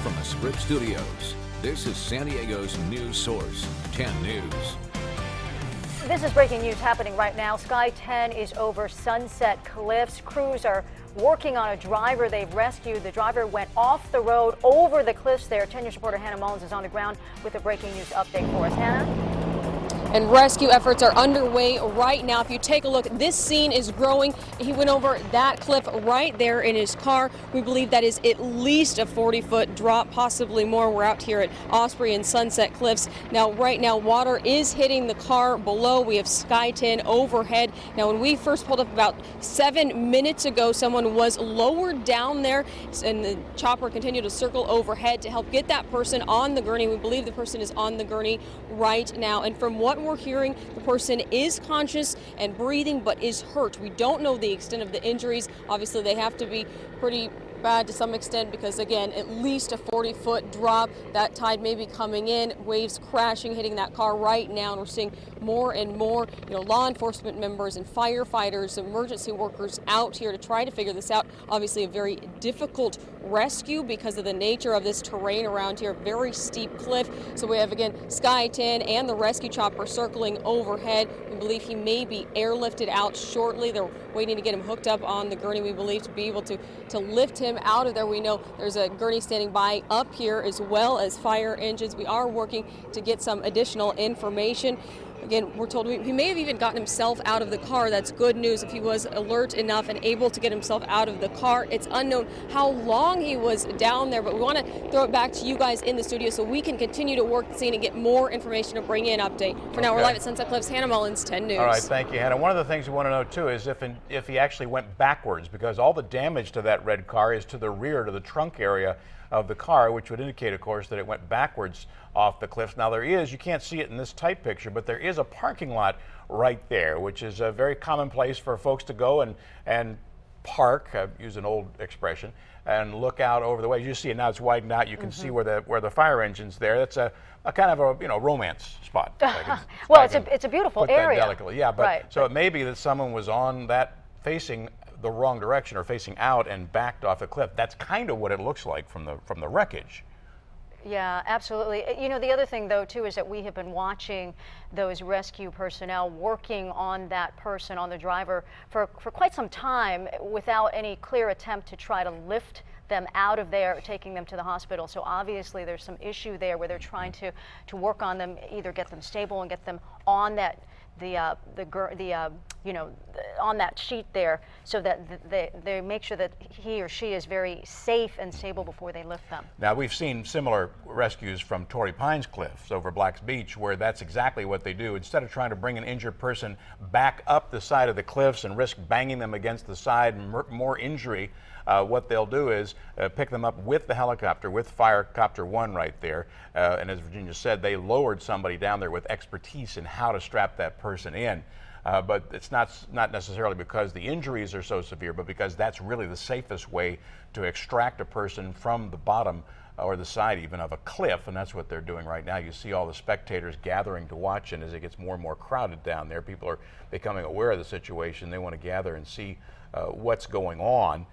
from the Script Studios, this is San Diego's news source, 10 News. This is breaking news happening right now. Sky 10 is over Sunset Cliffs. Crews are working on a driver they've rescued. The driver went off the road over the cliffs there. 10 News reporter Hannah Mullins is on the ground with a breaking news update for us. Hannah? And rescue efforts are underway right now. If you take a look, this scene is growing. He went over that cliff right there in his car. We believe that is at least a 40-foot drop, possibly more. We're out here at Osprey and Sunset Cliffs. Now, right now, water is hitting the car below. We have Sky 10 overhead. Now, when we first pulled up about 7 minutes ago, someone was lowered down there, and the chopper continued to circle overhead to help get that person on the gurney. We believe the person is on the gurney right now. And from what we're hearing, the person is conscious and breathing but is hurt. We don't know the extent of the injuries. Obviously, they have to be pretty bad to some extent because, again, at least a 40-foot drop. That tide may be coming in, waves crashing, hitting that car right now, and we're seeing more and more, law enforcement members and firefighters, emergency workers out here to try to figure this out. Obviously, a very difficult rescue because of the nature of this terrain around here, very steep cliff. So we have, again, Sky 10 and the rescue chopper circling overhead. We believe he may be airlifted out shortly. They're waiting to get him hooked up on the gurney, we believe, to be able to lift him out of there. We know there's a gurney standing by up here as well as fire engines. We are working to get some additional information. Again, we're told he may have even gotten himself out of the car. That's good news if he was alert enough and able to get himself out of the car. It's unknown how long he was down there, but we want to throw it back to you guys in the studio so we can continue to work the scene and get more information to bring in update. For now, we're live at Sunset Cliffs. Hannah Mullins, 10 News. All right, thank you, Hannah. One of the things we want to know, too, is if he actually went backwards, because all the damage to that red car is to the rear, to the trunk area of the car, which would indicate, of course, that it went backwards off the cliffs. Now, you can't see it in this tight picture, but there is a parking lot right there, which is a very common place for folks to go and park, use an old expression, and look out over the way. You see it now, it's widened out. You can see where the fire engine's there. That's a kind of a romance spot. Well, it's a beautiful area. Delicately, yeah, but right. So it may be that someone was on that facing the wrong direction or facing out and backed off the cliff. That's kind of what it looks like from the wreckage. Yeah, absolutely. The other thing, though, too, is that we have been watching those rescue personnel working on that person, on the driver, for quite some time without any clear attempt to try to lift them out of there, taking them to the hospital. So obviously there's some issue there where they're trying to work on them, either get them stable and get them on that on that sheet there, so that they make sure that he or she is very safe and stable before they lift them. Now, we've seen similar rescues from Torrey Pines Cliffs over Blacks Beach, where that's exactly what they do. Instead of trying to bring an injured person back up the side of the cliffs and risk banging them against the side and more injury, what they'll do is pick them up with the helicopter, with Firecopter 1 right there. And as Virginia said, they lowered somebody down there with expertise in how to strap that person in. But it's not necessarily because the injuries are so severe, but because that's really the safest way to extract a person from the bottom or the side even of a cliff, and that's what they're doing right now. You see all the spectators gathering to watch, and as it gets more and more crowded down there, people are becoming aware of the situation. They want to gather and see what's going on.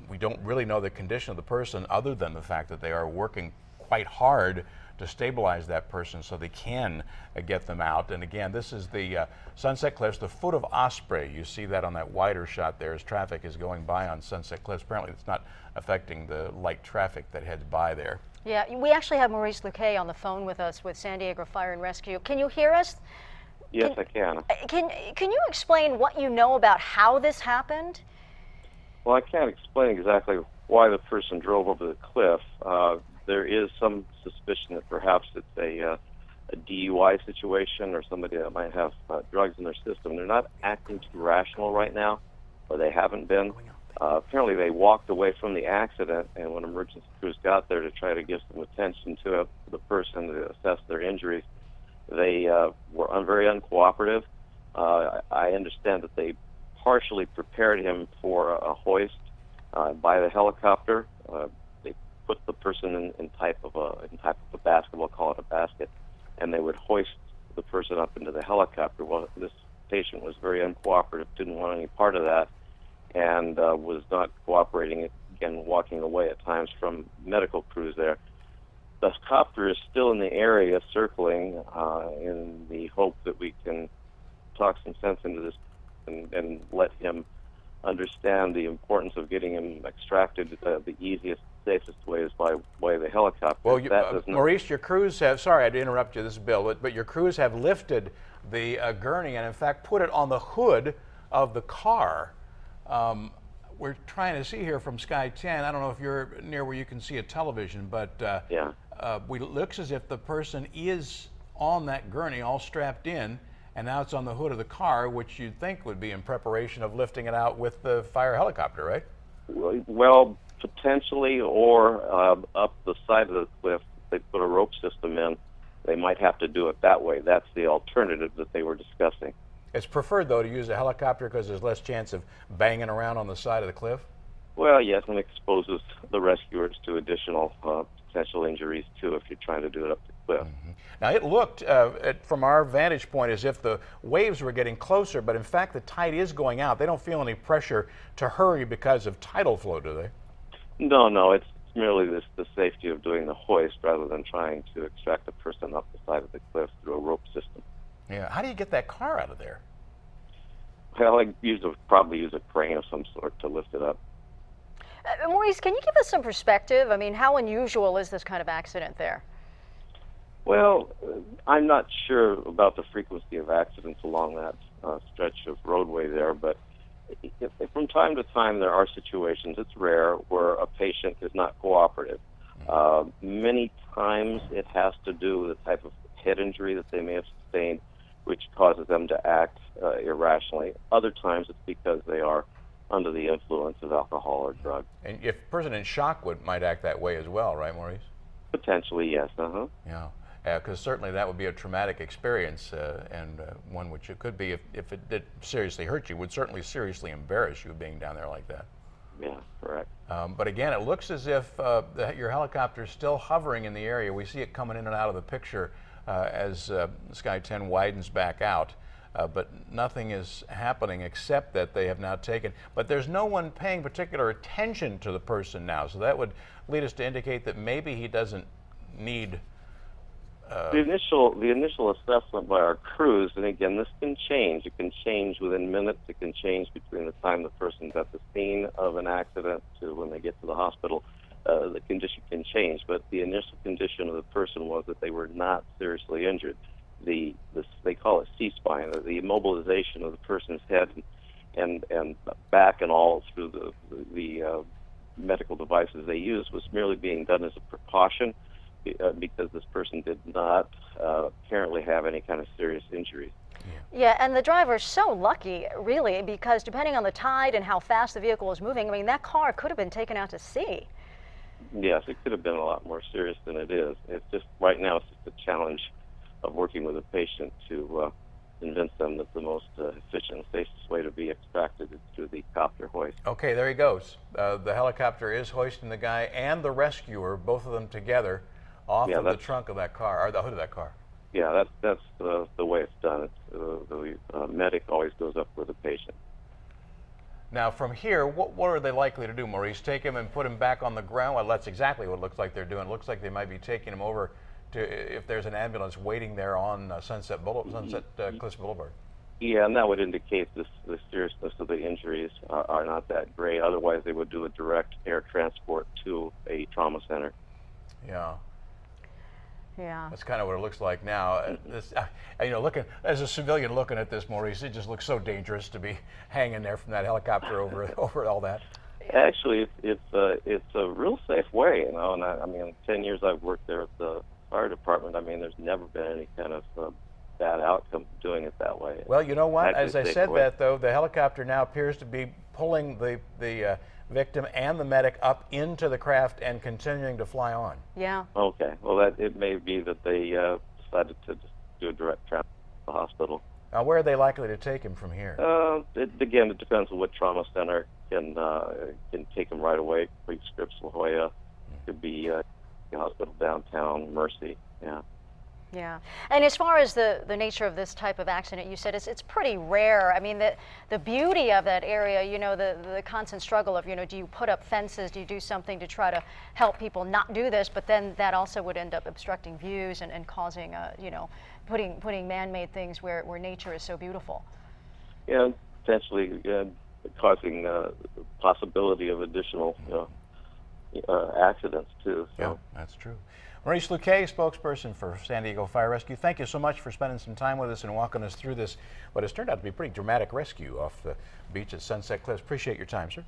We don't really know the condition of the person other than the fact that they are working quite hard to stabilize that person so they can get them out. And again, this is the Sunset Cliffs, the foot of Osprey. You see that on that wider shot there as traffic is going by on Sunset Cliffs. Apparently it's not affecting the light traffic that heads by there. Yeah, we actually have Maurice Luque on the phone with us with San Diego Fire and Rescue. Can you hear us? Yes, I can. Can you explain what you know about how this happened? Well, I can't explain exactly why the person drove over the cliff. There is some suspicion that perhaps it's a DUI situation or somebody that might have drugs in their system. They're not acting too rational right now, or they haven't been. Apparently they walked away from the accident, and when emergency crews got there to try to give some attention to the person to assess their injuries, they were very uncooperative. I understand that they partially prepared him for a hoist by the helicopter. They put the person in type of a basket, we'll call it a basket, and they would hoist the person up into the helicopter. Well, this patient was very uncooperative, didn't want any part of that, and was not cooperating and walking away at times from medical crews there. The copter is still in the area circling in the hope that we can talk some sense into this and let him understand the importance of getting him extracted. The easiest, safest way is by way of the helicopter. Well, Maurice, your crews have, sorry I had to interrupt you, this is Bill, but your crews have lifted the gurney and in fact put it on the hood of the car. We're trying to see here from Sky 10, I don't know if you're near where you can see a television, but yeah. it looks as if the person is on that gurney all strapped in, and now it's on the hood of the car, which you'd think would be in preparation of lifting it out with the fire helicopter, right? Well, potentially, or up the side of the cliff, they put a rope system in. They might have to do it that way. That's the alternative that they were discussing. It's preferred, though, to use a helicopter because there's less chance of banging around on the side of the cliff? Well, yes, and exposes the rescuers to additional potential injuries, too, if you're trying to do it up the cliff. Mm-hmm. Now, it looked, from our vantage point, as if the waves were getting closer, but in fact, the tide is going out. They don't feel any pressure to hurry because of tidal flow, do they? No, it's merely the safety of doing the hoist rather than trying to extract a person up the side of the cliff through a rope system. Yeah. How do you get that car out of there? Well, I'd probably use a crane of some sort to lift it up. Maurice, can you give us some perspective? I mean, how unusual is this kind of accident there? Well, I'm not sure about the frequency of accidents along that stretch of roadway there, but from time to time there are situations, it's rare, where a patient is not cooperative. Many times it has to do with the type of head injury that they may have sustained, which causes them to act irrationally. Other times it's because they are under the influence of alcohol or drug. And if a person in shock might act that way as well, right, Maurice? Potentially, yes. Yeah, because certainly that would be a traumatic experience, and one which it could be, if it did seriously hurt you, would certainly seriously embarrass you being down there like that. Yeah, correct. But again, it looks as if your helicopter is still hovering in the area. We see it coming in and out of the picture as Sky 10 widens back out. But nothing is happening except that they have now taken. But there's no one paying particular attention to the person now, so that would lead us to indicate that maybe he doesn't need. The initial assessment by our crews, and again, this can change. It can change within minutes. It can change between the time the person's at the scene of an accident to when they get to the hospital. The condition can change, but the initial condition of the person was that they were not seriously injured. They call it C-spine, the immobilization of the person's head and back and all through the medical devices they used was merely being done as a precaution because this person did not apparently have any kind of serious injuries. Yeah, and the driver's so lucky, really, because depending on the tide and how fast the vehicle is moving, I mean, that car could have been taken out to sea. Yes, it could have been a lot more serious than it is. It's just, right now, it's just a challenge of working with a patient to convince them that the most efficient and safest way to be extracted is through the copter hoist. Okay, there he goes. The helicopter is hoisting the guy and the rescuer, both of them together, off of the trunk of that car, or the hood of that car. Yeah, that's the way it's done. It's, the medic always goes up with the patient. Now, from here, what are they likely to do, Maurice? Take him and put him back on the ground? Well, that's exactly what it looks like they're doing. It looks like they might be taking him over to, if there's an ambulance waiting there on Sunset Cliffs Boulevard. Yeah, and that would indicate the seriousness of the injuries are not that great. Otherwise, they would do a direct air transport to a trauma center. Yeah. Yeah. That's kind of what it looks like now. Looking as a civilian looking at this, Maurice, it just looks so dangerous to be hanging there from that helicopter over all that. Actually, it's a real safe way, and I mean, 10 years I've worked there at the fire department. I mean, there's never been any kind of bad outcome doing it that way. Well, you know what? As I said that, though, the helicopter now appears to be pulling the victim and the medic up into the craft and continuing to fly on. Yeah. Okay. Well, it may be that they decided to just do a direct transfer to the hospital. Now, where are they likely to take him from here? It depends on what trauma center can take him right away. Creek Scripps, La Jolla, could be hospital downtown, Mercy. Yeah. Yeah, and as far as the nature of this type of accident, you said it's pretty rare. I mean, the beauty of that area, you know, the constant struggle of, you know, do you put up fences, do you do something to try to help people not do this, but then that also would end up obstructing views and causing, you know, putting man-made things where nature is so beautiful. Yeah, potentially causing possibility of additional accidents too. So. Yeah, that's true. Maurice Luque, spokesperson for San Diego Fire Rescue, thank you so much for spending some time with us and walking us through this, what has turned out to be a pretty dramatic rescue off the beach at Sunset Cliffs. Appreciate your time, sir.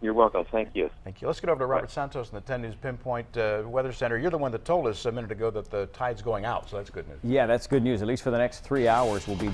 You're welcome. Thank you. Thank you. Let's get over to Robert Santos in the 10 News Pinpoint Weather Center. You're the one that told us a minute ago that the tide's going out, so that's good news. Yeah, that's good news. At least for the next 3 hours, we'll be